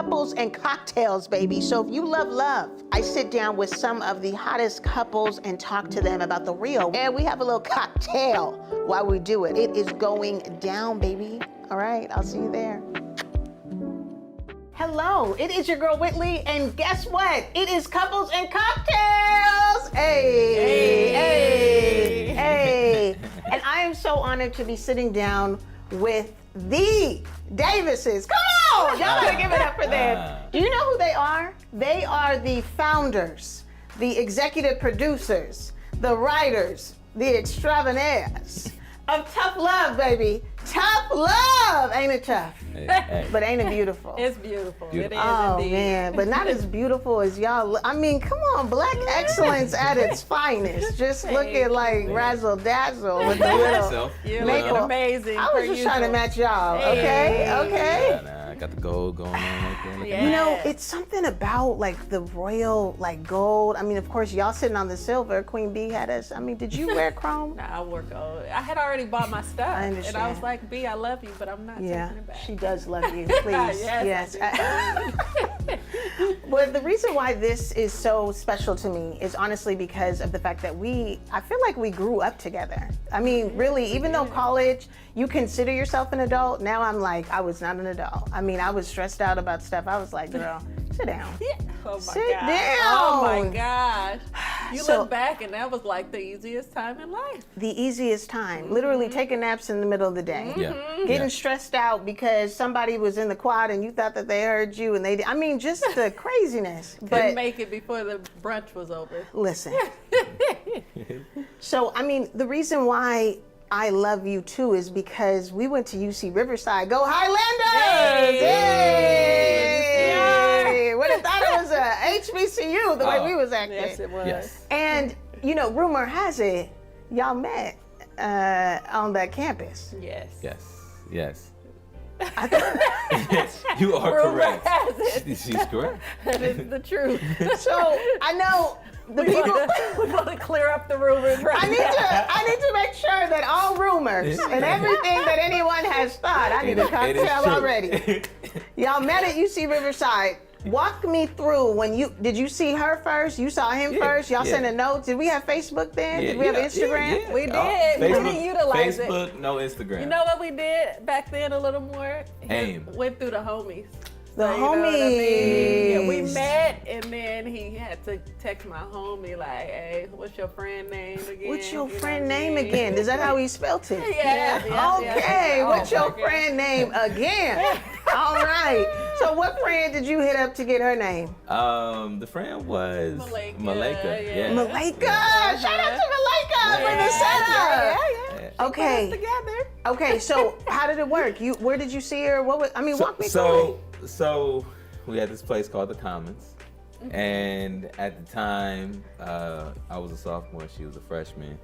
couples and cocktails, baby. So if you love love, I sit down with some of the hottest couples and talk to them about the real. And we have a little cocktail while we do it. It is going down, baby. All right, I'll see you there. Hello, it is your girl Whitley, and guess what? It is Couples and Cocktails! Hey. And I am so honored to be sitting down with the Davises. Come on! Y'all gotta give it up for them. Do you know who they are? They are the founders, the executive producers, the writers, the extravagants of Tough Love, baby. Tough Love! Ain't it tough? Hey. But ain't it beautiful? It's beautiful. It is Oh indeed. man, but not as beautiful as y'all. I mean, come on, black excellence at its finest. Just looking like razzle dazzle with the little You maple. look amazing. I was just trying to match y'all. Okay. I got the gold going on right there. Yeah. You know, it's something about like the royal, like gold. I mean, of course, y'all sitting on the silver. Queen Bee had us. I mean, did you wear chrome? Nah, I wore gold. I had already bought my stuff. I understand. And I was like, B, I love you, but I'm not Yeah, taking it back. she does love you. Please, Yes, Well, the reason why this is so special to me is honestly because of the fact that I feel like we grew up together. I mean, really, even though college, you consider yourself an adult, now I'm like, I was not an adult. I mean, I was stressed out about stuff. I was like, girl, sit down. Oh my Sit God. down. Oh my gosh. You So- look back and that was like the easiest time in life. The easiest time, literally taking naps in the middle of the day. Yeah. Getting stressed out because somebody was in the quad and you thought that they heard you and I mean, just the craziness. Couldn't But make it before the brunch was over. listen. So, I mean, the reason why I love you too is because we went to UC Riverside. Go Highlanders! Yay! Would have thought it was a HBCU the way we was acting. Yes, it was. Yes. And, you know, rumor has it, y'all met on that campus. Yes. Yes. You are Rumor correct. has it. She's correct. That is the truth. So, I know the people... We want to clear up the rumors right I need to make sure that all rumors and everything that anyone has thought, I need a It is cocktail true. already. Y'all met at UC Riverside. Walk me through did you see her first? You saw him first? Y'all sent a note? Did we have Facebook then? Did we have Instagram? Yeah. We did. We didn't utilize it. Facebook, no Instagram. You know what we did back then a little more? AIM. Went through the homies. The You know what I mean? Yeah, we homies. met and then he had to text my homie like, hey, what's your friend name again? What's your You know friend what I name mean? again? Is that how he spelt it? Yeah. Okay, Oh, what's your my friend name again? All right. So what friend did you hit up to get her name? The friend was Malika, yeah. Malika! Shout out to Malika for the setup! Yeah. Okay. Together. Okay, so how did it work? Where did you see her? Walk me through it. So we had this place called the Commons, and at the time I was a sophomore, she was a freshman,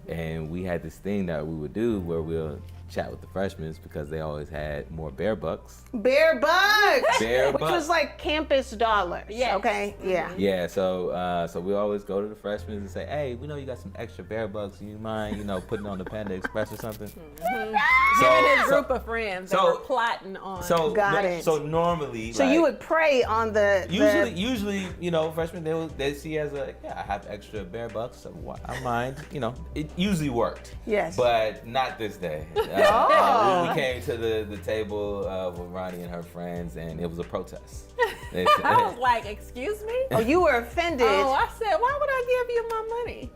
and we had this thing that we would do where we'll chat with the freshmen because they always had more bear bucks. Bear bucks! Bear Which bucks. was like campus dollars. Yes. Okay, yeah. Yeah, so we always go to the freshmen and say, hey, we know you got some extra bear bucks. You mind, putting on the Panda Express or something? Him and his group of friends that were plotting on. Got it. So normally, So you would pray on the Usually, freshmen they see as I have extra bear bucks, so I mind. It usually worked. Yes. But not this day. We came to the table with Ronnie and her friends, and it was a protest. I was like, excuse me? Oh, you were offended. Oh, I said, why would I give you my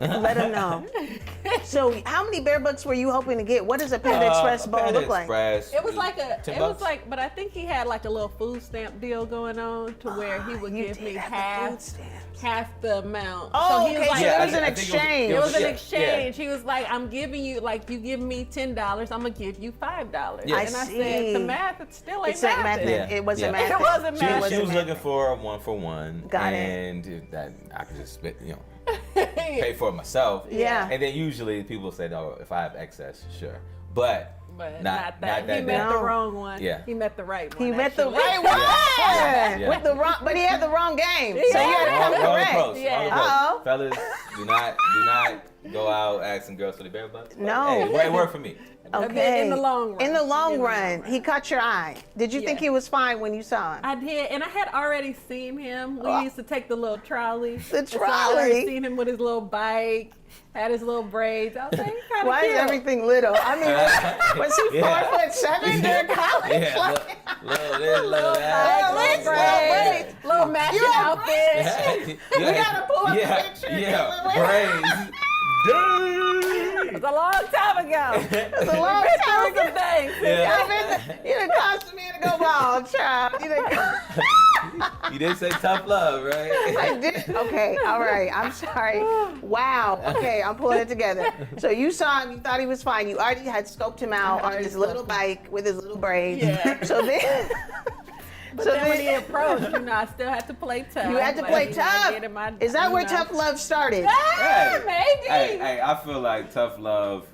money? Let them know. So how many bear bucks were you hoping to get? What does a Panda Express bowl Panda look like? Express, It was like $10. but I think he had like a little food stamp deal going on to where he would You give me did have the food stamps. half the amount. Oh, so he was okay, like, so it was I an think exchange. it was an yeah, exchange. He was like, I'm giving you, like, you give me $10, I'm gonna give you $5. Yeah. And I said, the math, it still ain't It's not math. math. It wasn't Yeah. math. It wasn't She math. was looking for a 1-for-1. Got it. and that I could just spit, pay for it myself. Yeah. And then usually people say, no, if I have excess, sure. But But not not that. that He met day. the wrong one. Yeah. He met the right one. He met the actually. right one. Yeah. With the wrong, but he had the wrong game. So you Yeah. had to come Wrong correct. approach. Yeah. Wrong approach. Uh-oh. Fellas, do not go out asking girls for the bare butts? No. Hey, it worked for me. Okay. In the long run. In the long run, he caught your eye. Did you think he was fine when you saw him? I did, and I had already seen him. We used to take the little trolley. The So I already trolley? seen him with his little bike, had his little braids. I was like, kind of Why is everything little? I mean, was he 4'7" during college? Yeah, Like, little legs, braids. little matching You have outfit. We gotta pull up the picture. braids. It was a long time ago. It's a long time ago. Some things. Yeah. You done cost me to go bald, child. You didn't say tough love, right? I did. Okay, all right. I'm sorry. Wow. Okay, I'm pulling it together. So you saw him. You thought he was fine. You already had scoped him out on his little bike with his little braids. Yeah. So then. But then when he approached, I still had to play tough. You had to play tough. Is that where tough love started? Maybe. Hey, I feel like tough love.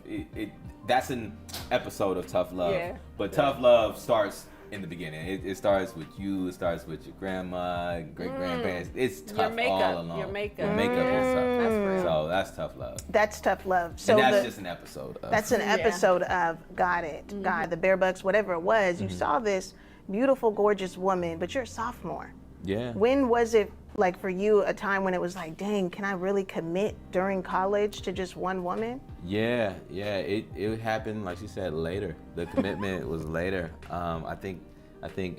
That's an episode of tough love. Yeah. But tough love starts in the beginning. It starts with you. It starts with your grandma, great grandparents. It's tough Your makeup. all along. Your makeup. Your makeup is tough. That's real. So that's tough love. That's tough love. So And that's just an episode of. that's an episode of Got It, God, the Bear Bucks, whatever it was. You saw this beautiful, gorgeous woman, but you're a sophomore. Yeah. When was it, like, for you, a time when it was like, dang, can I really commit during college to just one woman? Yeah. It happened, like she said, later. The commitment was later. I think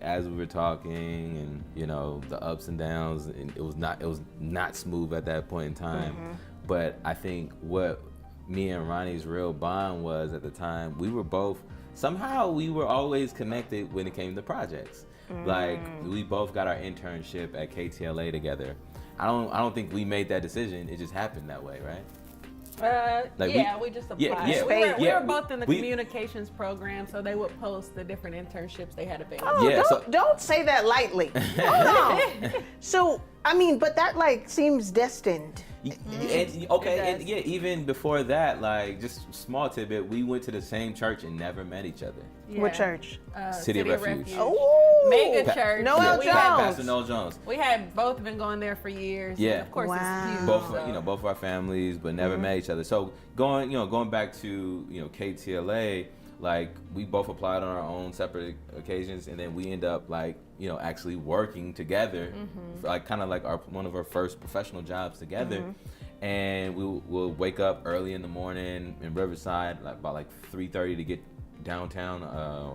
as we were talking, and the ups and downs, and it was not smooth at that point in time. But I think what me and Ronnie's real bond was at the time, we were always connected when it came to projects. Like, we both got our internship at KTLA together. I don't think we made that decision. It just happened that way, right? We just applied. Yeah, We were both in the communications program, so they would post the different internships they had available. Oh, don't say that lightly. Hold on. So, I mean, but that, like, seems destined. Even before that, like, just small tidbit, we went to the same church and never met each other. What church? City of Refuge. Oh, Mega church. Noel We Jones. had- Pastor Noel Jones. We had both been going there for years. Yeah. And of course, Wow. it's huge. Both of our families, but never met each other. So going back to KTLA, like, we both applied on our own separate occasions, and then we end up, like, actually working together, like, kind of like one of our first professional jobs together. And we'll wake up early in the morning in Riverside, like about 3:30 to get downtown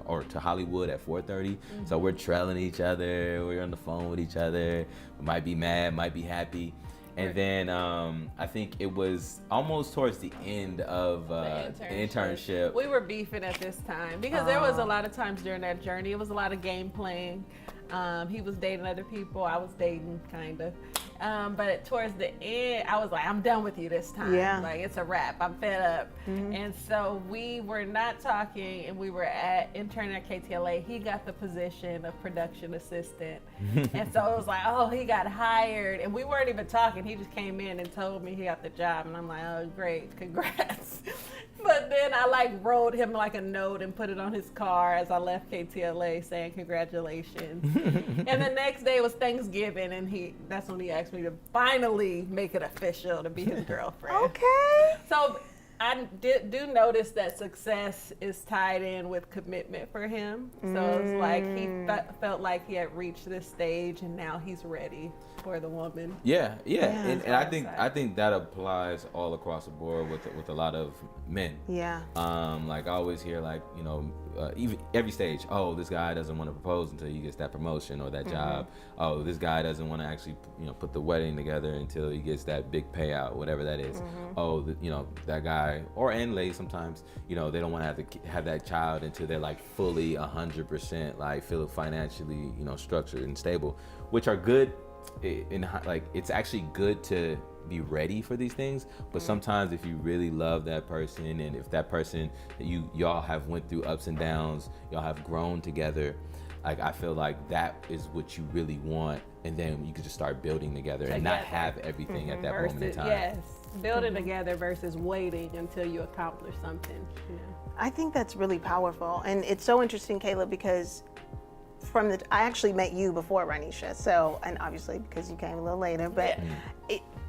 or to Hollywood at 4:30. So we're trailing each other. We're on the phone with each other. We might be mad, might be happy. And then I think it was almost towards the end of the internship. We were beefing at this time because there was a lot of times during that journey. It was a lot of game playing. He was dating other people. I was dating, kind of. But towards the end, I was like, I'm done with you this time. Yeah. Like, it's a wrap. I'm fed up. And so we were not talking, and we were interning at KTLA. He got the position of production assistant. And so it was like, oh, he got hired. And we weren't even talking. He just came in and told me he got the job. And I'm like, oh, great. Congrats. But then I wrote him a note and put it on his car as I left KTLA saying congratulations. And the next day was Thanksgiving, and that's when he asked me to finally make it official to be his girlfriend. Okay. So I do notice that success is tied in with commitment for him. So it's like he felt like he had reached this stage, and now he's ready for the woman. Yeah. And I think that applies all across the board with a lot of men. Yeah. Like, I always hear, like, even every stage, oh, this guy doesn't want to propose until he gets that promotion or that job. Oh, this guy doesn't want to actually put the wedding together until he gets that big payout, whatever that is. Oh, that guy and lady sometimes, they don't want to have that child until they're like fully 100% like feel financially structured and stable, which are good. It's actually good to be ready for these things, but sometimes if you really love that person, and if that person y'all have went through ups and downs, y'all have grown together, like, I feel like that is what you really want, and then you can just start building together and not have everything at that moment in time. Yes, building together versus waiting until you accomplish something. I think that's really powerful, and it's so interesting, Caleb, because I actually met you before Ronisha, so, and obviously because you came a little later, but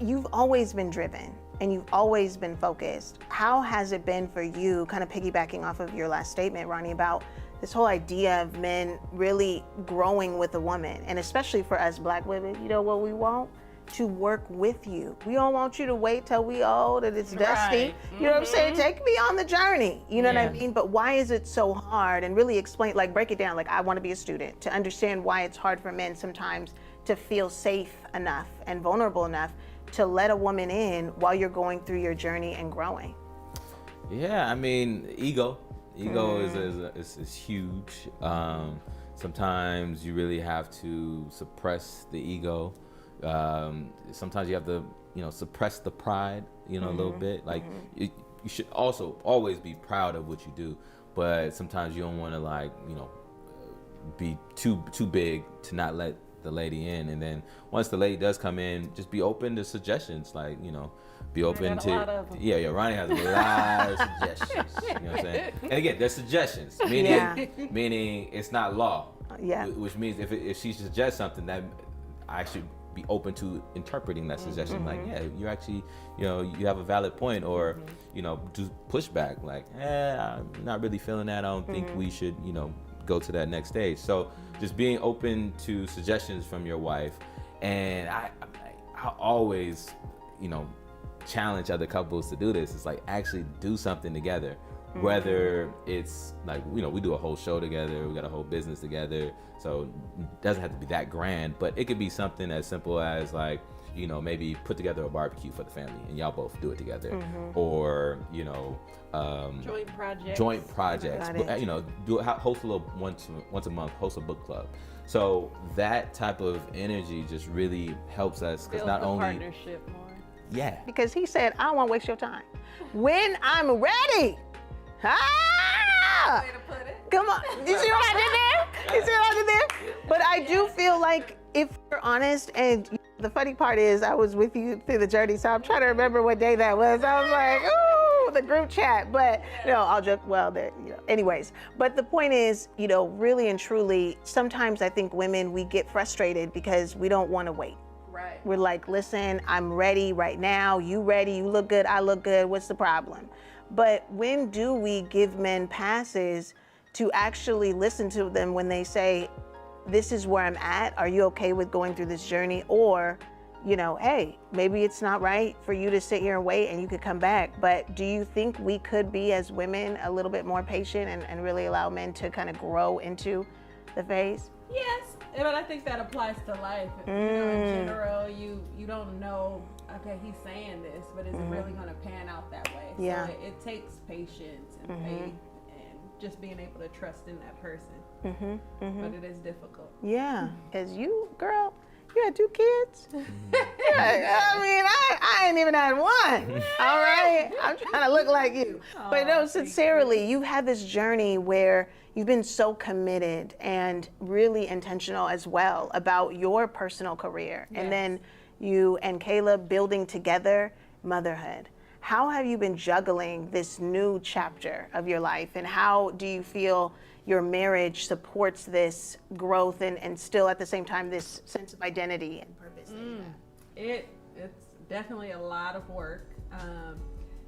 you've always been driven. and you've always been focused. How has it been for you, kind of piggybacking off of your last statement, Ronnie, about this whole idea of men really growing with a woman, and especially for us Black women, you know what we want? To work with you. We don't want you to wait till we old and it's dusty. Right. You know what I'm saying? Take me on the journey. You know what I mean? But why is it so hard? And really explain, like break it down. Like I want to be a student to understand why it's hard for men sometimes to feel safe enough and vulnerable enough to let a woman in while you're going through your journey and growing. Yeah, I mean, ego is huge. Sometimes you really have to suppress the ego. Sometimes you have to, suppress the pride, a little bit. Like you should also always be proud of what you do, but sometimes you don't want to be too big to not let the lady in. And then once the lady does come in, just be open to suggestions. Be open to Ronnie has a lot of suggestions. You know what I'm saying? And again, they're suggestions, meaning it's not law. Yeah. Which means if she suggests something, that I should be open to interpreting that suggestion. Like, yeah, you're actually, you have a valid point, or, do pushback. Like, I'm not really feeling that. I don't think we should, go to that next stage. So just being open to suggestions from your wife. And I always, challenge other couples to do this. It's like actually do something together. Whether it's like, we do a whole show together, we got a whole business together, so it doesn't have to be that grand, but it could be something as simple as like, maybe put together a barbecue for the family and y'all both do it together, or, joint projects, host a little once a month, host a book club. So that type of energy just really helps us, because not only partnership more. Yeah. Because he said, I don't want to waste your time. When I'm ready. Ah! Way to put it. Come on. You see what I did there? But I do feel like, if you're honest, and the funny part is I was with you through the journey, so I'm trying to remember what day that was. I was like, ooh, the group chat. But I'll just, anyways. But the point is, really and truly, sometimes I think women, we get frustrated because we don't want to wait. Right. We're like, listen, I'm ready right now. You ready? You look good. I look good. What's the problem? But when do we give men passes to actually listen to them when they say, this is where I'm at. Are you okay with going through this journey? Or, hey, maybe it's not right for you to sit here and wait and you could come back. But do you think we could be, as women, a little bit more patient and really allow men to kind of grow into the phase? Yes, but I think that applies to life. In general, you don't know, okay, he's saying this, but is it really going to pan out that way? Yeah. So it takes patience and faith and just being able to trust in that person. But it is difficult. Yeah, as you, girl, you had 2 kids? I ain't even had one. All right? I'm trying to look like you. But no, sincerely, you've had this journey where you've been so committed and really intentional as well about your personal career. Yes. And then you and Caleb building together motherhood. How have you been juggling this new chapter of your life, and how do you feel your marriage supports this growth and still at the same time this sense of identity and purpose? It's definitely a lot of work.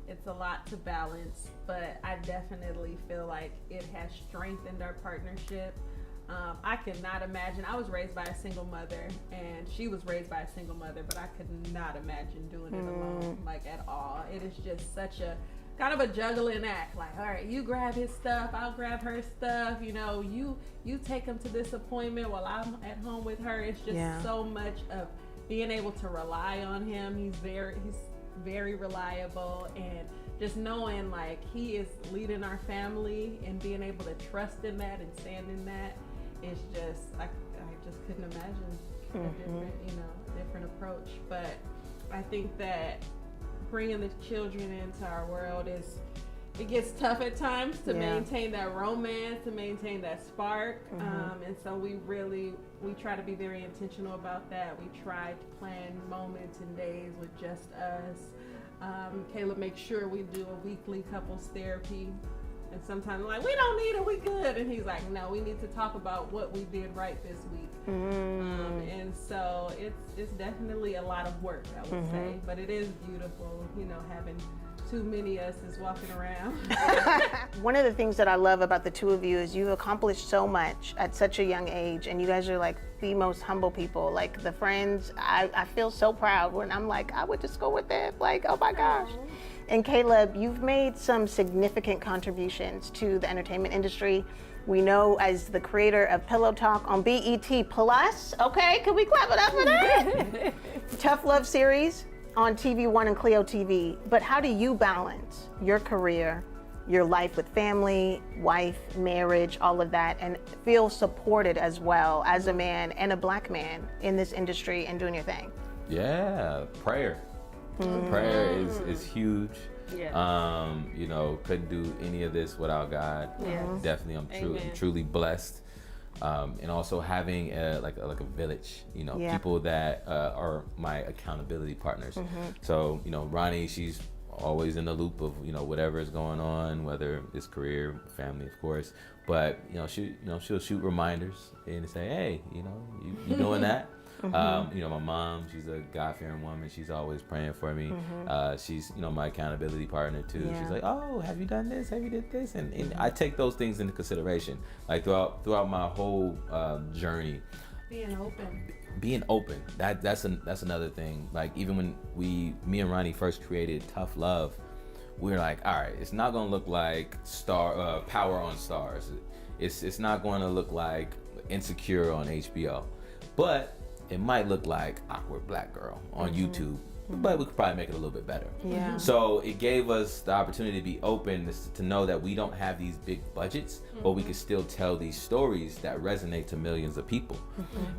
It's a lot to balance, but I definitely feel like it has strengthened our partnership. I could not imagine. I was raised by a single mother, and she was raised by a single mother, but I could not imagine doing it alone, like at all. It is just such a kind of a juggling act. Like, all right, you grab his stuff, I'll grab her stuff. You take him to this appointment while I'm at home with her. It's just so much of being able to rely on him. He's very reliable, and just knowing like he is leading our family and being able to trust in that and stand in that is just, I just couldn't imagine a different approach. But I think that bringing the children into our world it gets tough at times to maintain that romance, to maintain that spark. And so we try to be very intentional about that. We try to plan moments and days with just us. Caleb makes sure we do a weekly couples therapy. And sometimes we're like, we don't need it, we good. And he's like, no, we need to talk about what we did right this week. And so it's definitely a lot of work, I would say, but it is beautiful, you know, having too many of us is walking around. One of the things that I love about the two of you is you've accomplished so much at such a young age, and you guys are like the most humble people. Like the friends, I feel so proud when I'm like, I went to school with them. Like, oh my gosh. And Caleb, you've made some significant contributions to the entertainment industry. We know as the creator of Pillow Talk on BET Plus. Okay, can we clap it up for that? Tough Love series on TV One and Clio TV. But how do you balance your career, your life with family, wife, marriage, all of that, and feel supported as well as a man and a Black man in this industry and doing your thing? Yeah, prayer. Prayer is huge. Yeah. You know, couldn't do any of this without God. Yes. Definitely, I'm truly blessed. And also having like a village, you know, people that are my accountability partners. So, you know, Ronnie, she's always in the loop of, you know, whatever is going on, whether it's career, family, of course. But, she'll shoot reminders and say, hey, you know, you doing that? You know, my mom, she's a God-fearing woman. She's always praying for me. She's, you know, my accountability partner too. She's like, oh, have you done this? Have you did this? And I take those things into consideration. Like throughout my whole journey. Being open. That's another thing. Like even when me and Ronnie first created Tough Love, we were like, all right, it's not gonna look like Power on Stars. It's not going to look like Insecure on HBO, but it might look like Awkward Black Girl on YouTube, but we could probably make it a little bit better. Yeah. So it gave us the opportunity to be open, to know that we don't have these big budgets, but we can still tell these stories that resonate to millions of people.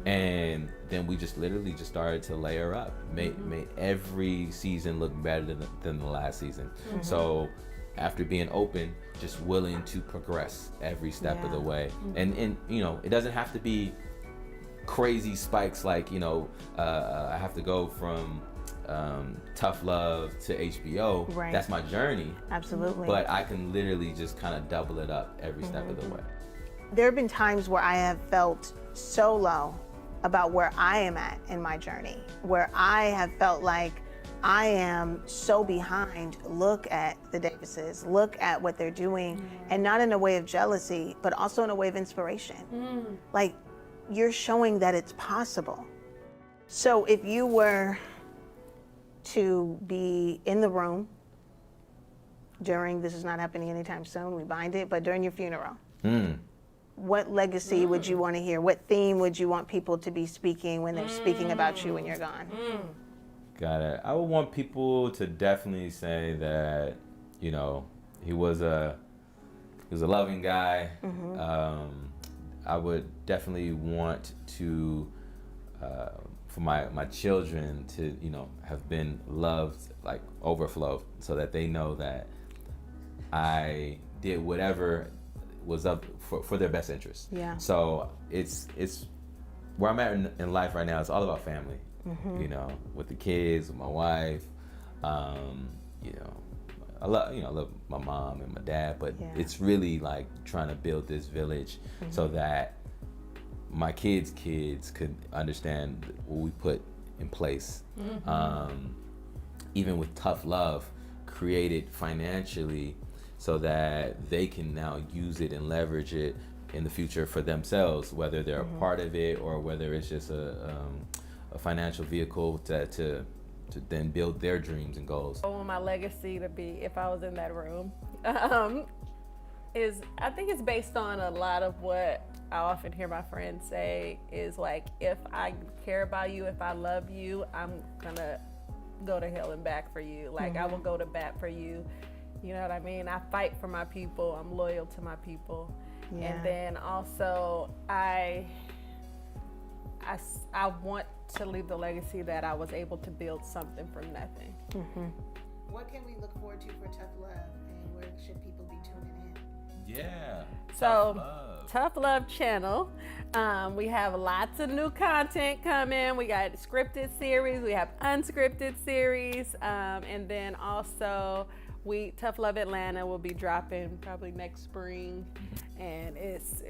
And then we just literally just started to layer up, made every season look better than the last season. So after being open, just willing to progress every step of the way. And you know, it doesn't have to be crazy spikes like, you know, I have to go from Tough Love to HBO. Right. That's my journey. Absolutely. But I can literally just kind of double it up every step of the way. There have been times where I have felt so low about where I am at in my journey, where I have felt like I am so behind. Look at the Davises, look at what they're doing, and not in a way of jealousy, but also in a way of inspiration. Like, you're showing that it's possible. So if you were to be in the room during, this is not happening anytime soon, we bind it, but during your funeral, what legacy would you want to hear? What theme would you want people to be speaking when they're speaking about you when you're gone? Got it. I would want people to definitely say that, you know, he was a loving guy. I would definitely want to, for my children to, you know, have been loved, like overflow, so that they know that I did whatever was up for their best interest. Yeah. So it's where I'm at in life right now. It's all about family. You know, with the kids, with my wife. You know, I love my mom and my dad, but it's really like trying to build this village so that my kids' could understand what we put in place. Even with Tough Love, created financially so that they can now use it and leverage it in the future for themselves, whether they're a part of it or whether it's just a financial vehicle to then build their dreams and goals. I want my legacy to be, if I was in that room, is I think it's based on a lot of what I often hear my friends say is like, if I care about you, if I love you, I'm gonna go to hell and back for you. Like I will go to bat for you. You know what I mean? I fight for my people. I'm loyal to my people. And then also I want to leave the legacy that I was able to build something from nothing. What can we look forward to for Tough Love, and where should people be tuning in? Yeah. So Tough Love channel. We have lots of new content coming. We got scripted series, we have unscripted series, and then also Tough Love Atlanta will be dropping probably next spring, and it's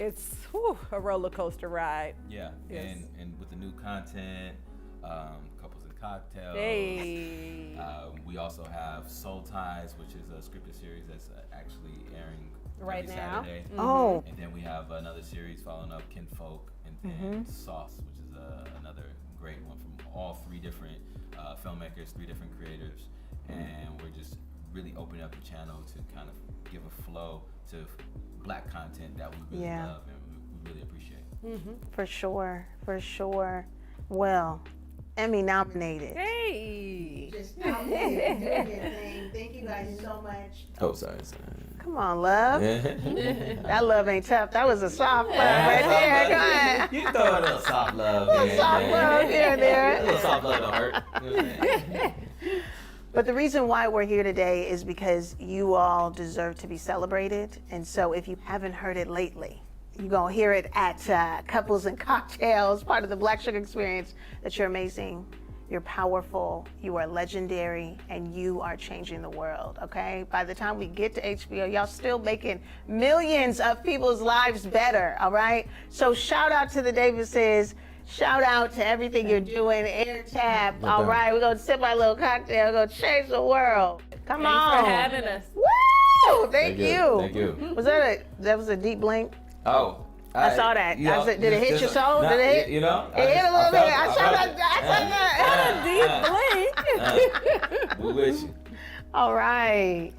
a roller coaster ride. Yeah, yes. And with the new content, Couples and Cocktails. Hey. We also have Soul Ties, which is a scripted series that's actually airing Right every now. Saturday. Oh. And then we have another series following up, Kinfolk, and then Sauce, which is another great one from all three different filmmakers, three different creators. And we're just really opening up the channel to kind of give a flow to black content that we really love and we really appreciate. For sure, for sure. Well, Emmy nominated. Hey. Just nominated, doing your thing. Thank you guys so much. Oh, sorry. Come on, love. Yeah. That love ain't tough. That was a soft love right there. Go ahead. You can throw a little soft love. Soft love here and there. A little soft love don't hurt. You know what I'm saying? But the reason why we're here today is because you all deserve to be celebrated. And so if you haven't heard it lately, you're going to hear it at Couples and Cocktails, part of the Black Sugar Experience, that you're amazing, you're powerful, you are legendary, and you are changing the world, okay? By the time we get to HBO, y'all still making millions of people's lives better, all right? So shout out to the Davises. Shout out to everything you're doing. Air tap. All right, we're going to sip our little cocktail. We're going to change the world. Come Thanks on. for having us. Woo! Thank you. Thank you. Was that was a deep blink? Oh. I saw that. You know, Did it hit your soul? nah, Did it hit? You know? It hit a little bit. I saw felt that. Deep blink. We wish you. All right.